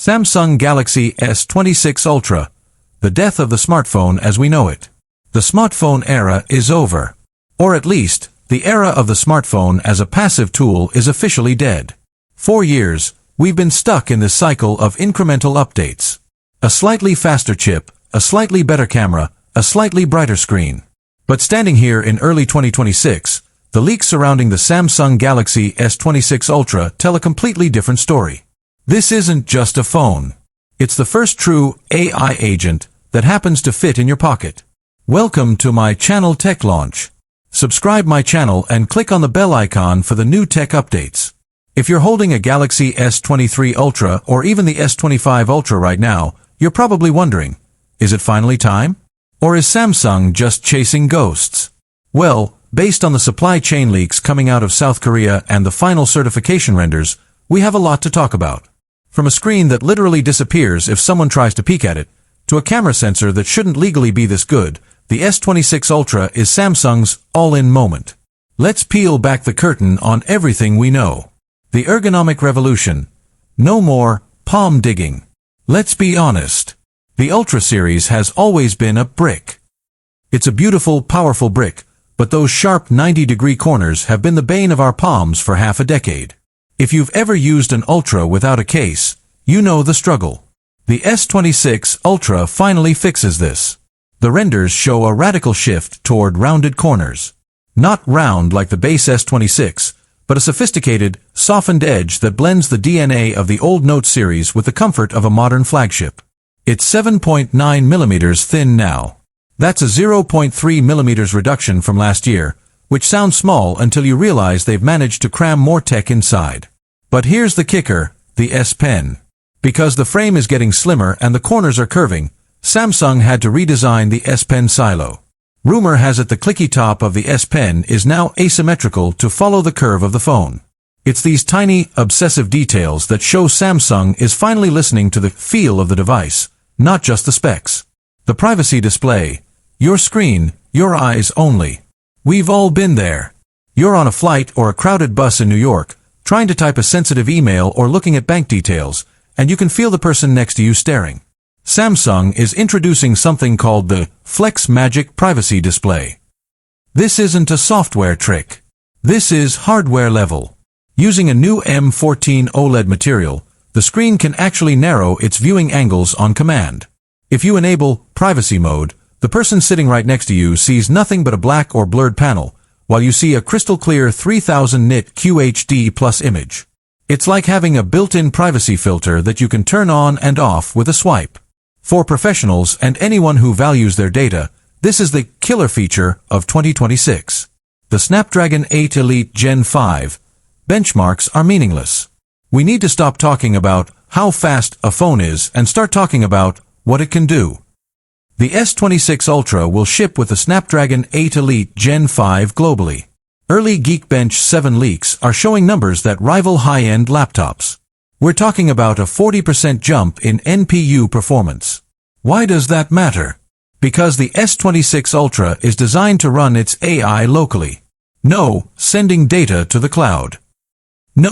Samsung Galaxy S26 Ultra, the death of the smartphone as we know it. The smartphone era is over. Or at least, the era of the smartphone as a passive tool is officially dead. 4 years, we've been stuck in this cycle of incremental updates. A slightly faster chip, a slightly better camera, a slightly brighter screen. But standing here in early 2026, the leaks surrounding the Samsung Galaxy S26 Ultra tell a completely different story. This isn't just a phone. It's the first true AI agent that happens to fit in your pocket. Welcome to my channel Tech Launch. Subscribe my channel and click on the bell icon for the new tech updates. If you're holding a Galaxy S23 Ultra or even the S25 Ultra right now, you're probably wondering, is it finally time? Or is Samsung just chasing ghosts? Well, based on the supply chain leaks coming out of South Korea and the final certification renders, we have a lot to talk about. From a screen that literally disappears if someone tries to peek at it, to a camera sensor that shouldn't legally be this good, the S26 Ultra is Samsung's all-in moment. Let's peel back the curtain on everything we know. The ergonomic revolution. No more palm digging. Let's be honest. The Ultra series has always been a brick. It's a beautiful, powerful brick, but those sharp 90-degree corners have been the bane of our palms for half a decade. If you've ever used an Ultra without a case, you know the struggle. The S26 Ultra finally fixes this. The renders show a radical shift toward rounded corners. Not round like the base S26, but a sophisticated, softened edge that blends the DNA of the old Note series with the comfort of a modern flagship. It's 7.9 mm thin now. That's a 0.3 mm reduction from last year, which sounds small until you realize they've managed to cram more tech inside. But here's the kicker, the S Pen. Because the frame is getting slimmer and the corners are curving, Samsung had to redesign the S Pen silo. Rumor has it the clicky top of the S Pen is now asymmetrical to follow the curve of the phone. It's these tiny, obsessive details that show Samsung is finally listening to the feel of the device, not just the specs. The privacy display. Your screen, your eyes only. We've all been there. You're on a flight or a crowded bus in New York, trying to type a sensitive email or looking at bank details, and you can feel the person next to you staring. Samsung is introducing something called the Flex Magic Privacy Display. This isn't a software trick. This is hardware level. Using a new M14 OLED material, the screen can actually narrow its viewing angles on command. If you enable Privacy Mode, the person sitting right next to you sees nothing but a black or blurred panel, while you see a crystal clear 3000 nit QHD plus image. It's like having a built-in privacy filter that you can turn on and off with a swipe. For professionals and anyone who values their data, this is the killer feature of 2026. The Snapdragon 8 Elite Gen 5 benchmarks are meaningless. We need to stop talking about how fast a phone is and start talking about what it can do. The S26 Ultra will ship with the Snapdragon 8 Elite Gen 5 globally. Early Geekbench 7 leaks are showing numbers that rival high-end laptops. We're talking about a 40% jump in NPU performance. Why does that matter? Because the S26 Ultra is designed to run its AI locally. No sending data to the cloud.